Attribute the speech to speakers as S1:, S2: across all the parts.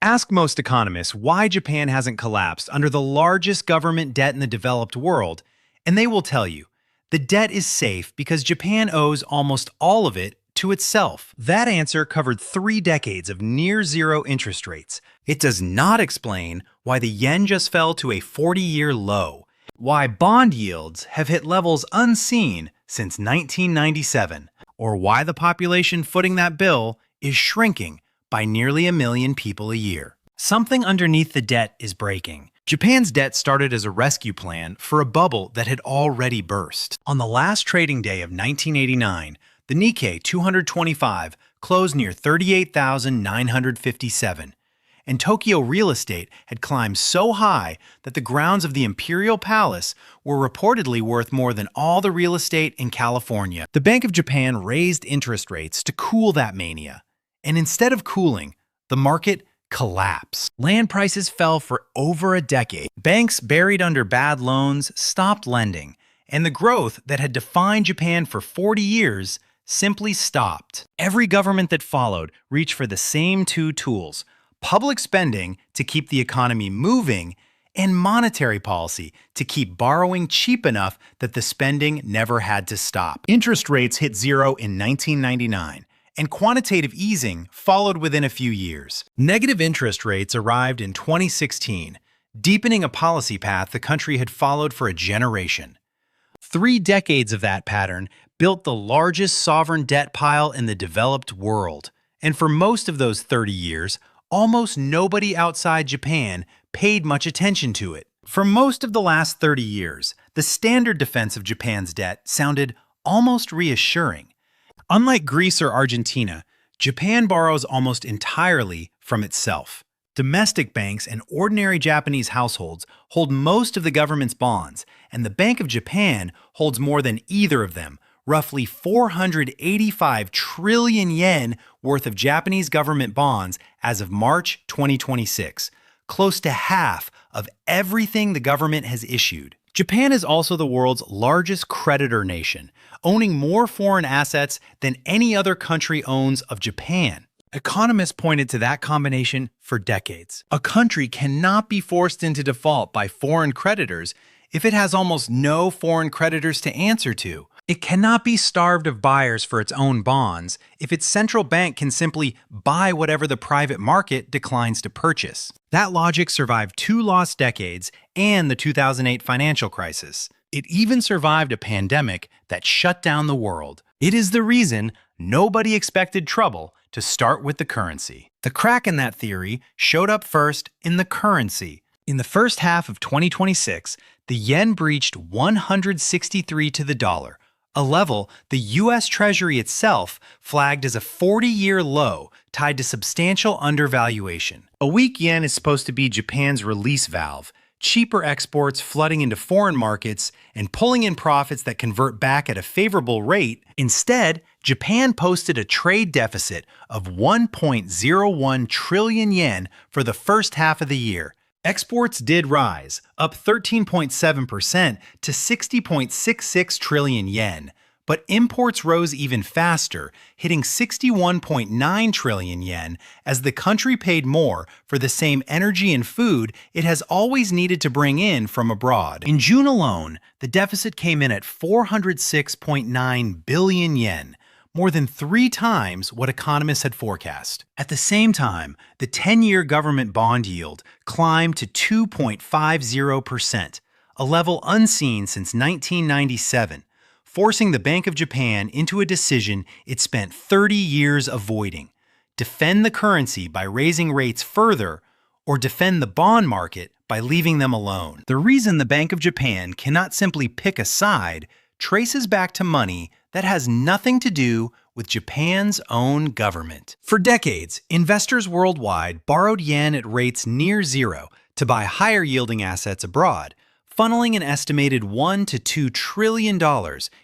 S1: Ask most economists why Japan hasn't collapsed under the largest government debt in the developed world, and they will tell you the debt is safe because Japan owes almost all of it to itself. That answer covered 3 decades of near-zero interest rates. It does not explain why the yen just fell to a 40-year low, why bond yields have hit levels unseen since 1997, or why the population footing that bill is shrinking by nearly 1 million people a year. Something underneath the debt is breaking. Japan's debt started as a rescue plan for a bubble that had already burst. On the last trading day of 1989, the Nikkei 225 closed near 38,957, and Tokyo real estate had climbed so high that the grounds of the Imperial Palace were reportedly worth more than all the real estate in California. The Bank of Japan raised interest rates to cool that mania, and instead of cooling, the market collapsed. Land prices fell for over a decade. Banks buried under bad loans stopped lending, and the growth that had defined Japan for 40 years simply stopped. Every government that followed reached for the same 2 tools: public spending to keep the economy moving, and monetary policy to keep borrowing cheap enough that the spending never had to stop. Interest rates hit zero in 1999, and quantitative easing followed within a few years. Negative interest rates arrived in 2016, deepening a policy path the country had followed for a generation. 3 decades of that pattern built the largest sovereign debt pile in the developed world, and for most of those 30 years, almost nobody outside Japan paid much attention to it. For most of the last 30 years, the standard defense of Japan's debt sounded almost reassuring. Unlike Greece or Argentina, Japan borrows almost entirely from itself. Domestic banks and ordinary Japanese households hold most of the government's bonds, and the Bank of Japan holds more than either of them, roughly 485 trillion yen worth of Japanese government bonds as of March 2026, close to half of everything the government has issued. Japan is also the world's largest creditor nation, owning more foreign assets than any other country owns of Japan. Economists pointed to that combination for decades. A country cannot be forced into default by foreign creditors if it has almost no foreign creditors to answer to. It cannot be starved of buyers for its own bonds if its central bank can simply buy whatever the private market declines to purchase. That logic survived 2 lost decades and the 2008 financial crisis. It even survived a pandemic that shut down the world. It is the reason nobody expected trouble to start with the currency. The crack in that theory showed up first in the currency. In the first half of 2026, the yen breached 163 to the dollar, a level the U.S. Treasury itself flagged as a 40-year low tied to substantial undervaluation. A weak yen is supposed to be Japan's release valve, cheaper exports flooding into foreign markets and pulling in profits that convert back at a favorable rate. Instead, Japan posted a trade deficit of 1.01 trillion yen for the first half of the year. Exports did rise, up 13.7% to 60.66 trillion yen, but imports rose even faster, hitting 61.9 trillion yen as the country paid more for the same energy and food it has always needed to bring in from abroad. In June alone, the deficit came in at 406.9 billion yen, more than 3 times what economists had forecast. At the same time, the 10-year government bond yield climbed to 2.50%, a level unseen since 1997, forcing the Bank of Japan into a decision it spent 30 years avoiding: defend the currency by raising rates further, or defend the bond market by leaving them alone. The reason the Bank of Japan cannot simply pick a side traces back to money that has nothing to do with Japan's own government. For decades, investors worldwide borrowed yen at rates near zero to buy higher-yielding assets abroad, funneling an estimated $1 to $2 trillion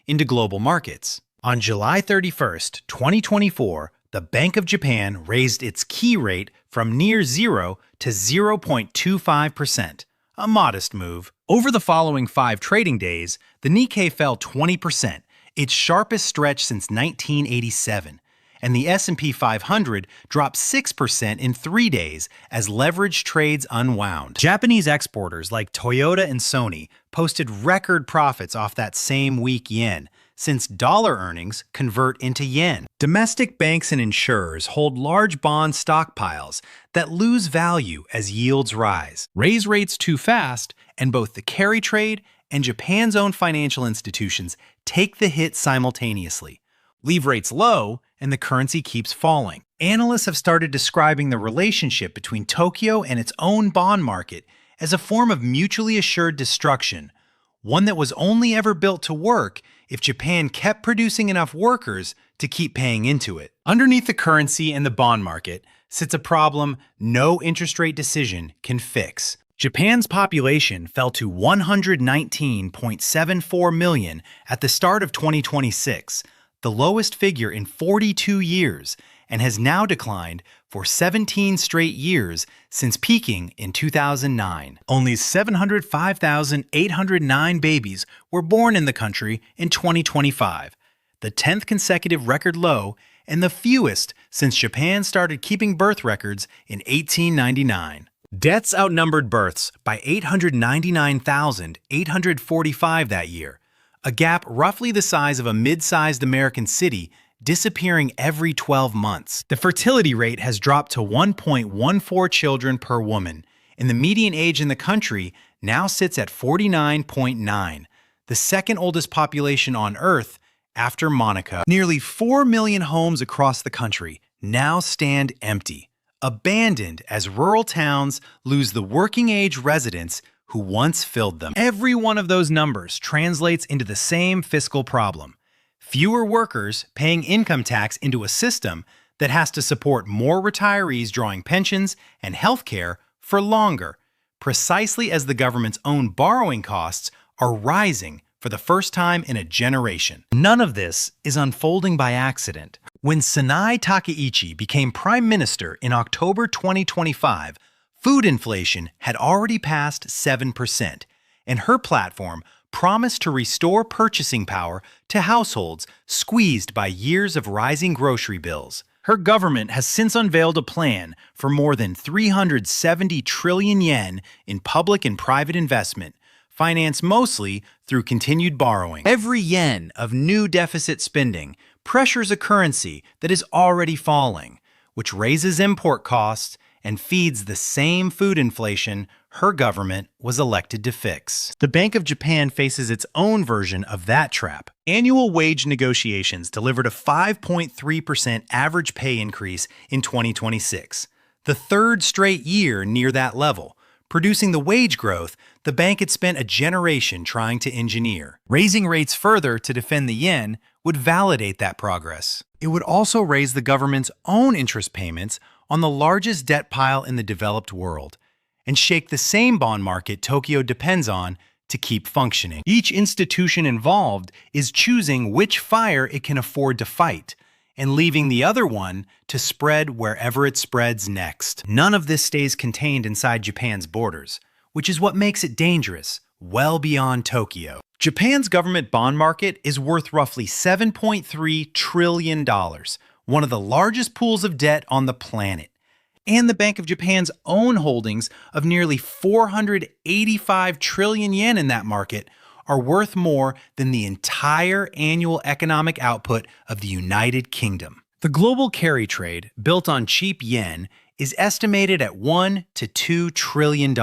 S1: into global markets. On July 31st, 2024, the Bank of Japan raised its key rate from near zero to 0.25%, a modest move. Over the following 5 trading days, the Nikkei fell 20%, its sharpest stretch since 1987, and the S&P 500 dropped 6% in 3 days as leverage trades unwound. Japanese exporters like Toyota and Sony posted record profits off that same weak yen, since dollar earnings convert into yen. Domestic banks and insurers hold large bond stockpiles that lose value as yields rise. Raise rates too fast, and both the carry trade and Japan's own financial institutions take the hit simultaneously. Leave rates low, and the currency keeps falling. Analysts have started describing the relationship between Tokyo and its own bond market as a form of mutually assured destruction, one that was only ever built to work if Japan kept producing enough workers to keep paying into it. Underneath the currency and the bond market sits a problem no interest rate decision can fix. Japan's population fell to 119.74 million at the start of 2026, the lowest figure in 42 years, and has now declined for 17 straight years since peaking in 2009. Only 705,809 babies were born in the country in 2025, the 10th consecutive record low and the fewest since Japan started keeping birth records in 1899. Deaths outnumbered births by 899,845 that year, a gap roughly the size of a mid-sized American city disappearing every 12 months. The fertility rate has dropped to 1.14 children per woman, and the median age in the country now sits at 49.9, the second oldest population on Earth after Monaco. Nearly 4 million homes across the country now stand empty, abandoned as rural towns lose the working-age residents who once filled them. Every one of those numbers translates into the same fiscal problem: fewer workers paying income tax into a system that has to support more retirees drawing pensions and health care for longer, precisely as the government's own borrowing costs are rising for the first time in a generation. None of this is unfolding by accident. When Sanai Takaichi became prime minister in October 2025, food inflation had already passed 7%, and her platform promised to restore purchasing power to households squeezed by years of rising grocery bills. Her government has since unveiled a plan for more than 370 trillion yen in public and private investment, financed mostly through continued borrowing. Every yen of new deficit spending pressures a currency that is already falling, which raises import costs and feeds the same food inflation her government was elected to fix. The Bank of Japan faces its own version of that trap. Annual wage negotiations delivered a 5.3% average pay increase in 2026, the third straight year near that level, producing the wage growth the bank had spent a generation trying to engineer. Raising rates further to defend the yen would validate that progress. It would also raise the government's own interest payments on the largest debt pile in the developed world, and shake the same bond market Tokyo depends on to keep functioning. Each institution involved is choosing which fire it can afford to fight, and leaving the other one to spread wherever it spreads next. None of this stays contained inside Japan's borders, which is what makes it dangerous, well beyond Tokyo. Japan's government bond market is worth roughly $7.3 trillion, one of the largest pools of debt on the planet. And the Bank of Japan's own holdings of nearly 485 trillion yen in that market are worth more than the entire annual economic output of the United Kingdom. The global carry trade, built on cheap yen, is estimated at $1 to $2 trillion.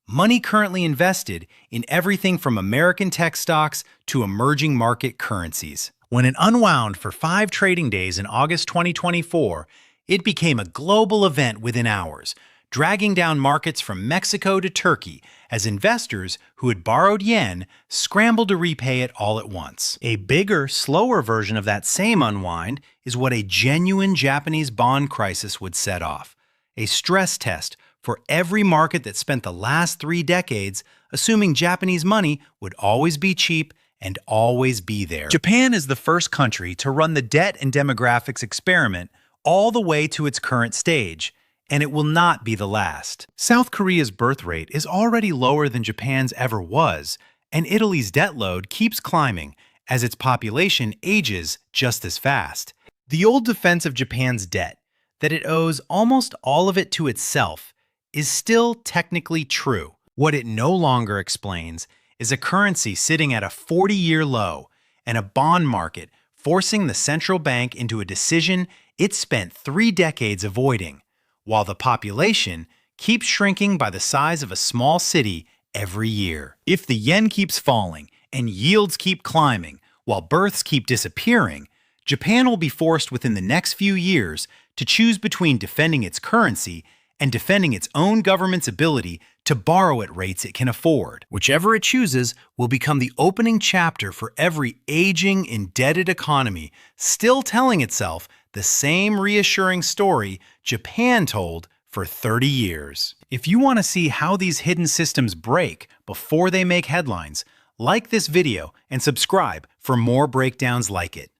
S1: Money currently invested in everything from American tech stocks to emerging market currencies. When it unwound for 5 trading days in August 2024, it became a global event within hours, dragging down markets from Mexico to Turkey as investors who had borrowed yen scrambled to repay it all at once. A bigger, slower version of that same unwind is what a genuine Japanese bond crisis would set off, a stress test for every market that spent the last 3 decades assuming Japanese money would always be cheap and always be there. Japan is the first country to run the debt and demographics experiment all the way to its current stage, and it will not be the last. South Korea's birth rate is already lower than Japan's ever was, and Italy's debt load keeps climbing as its population ages just as fast. The old defense of Japan's debt, that it owes almost all of it to itself, is still technically true. What it no longer explains is a currency sitting at a 40-year low and a bond market forcing the central bank into a decision it spent 3 decades avoiding, while the population keeps shrinking by the size of a small city every year. If the yen keeps falling and yields keep climbing while births keep disappearing, Japan will be forced within the next few years to choose between defending its currency and defending its own government's ability to borrow at rates it can afford. Whichever it chooses will become the opening chapter for every aging, indebted economy, still telling itself the same reassuring story Japan told for 30 years. If you want to see how these hidden systems break before they make headlines, like this video and subscribe for more breakdowns like it.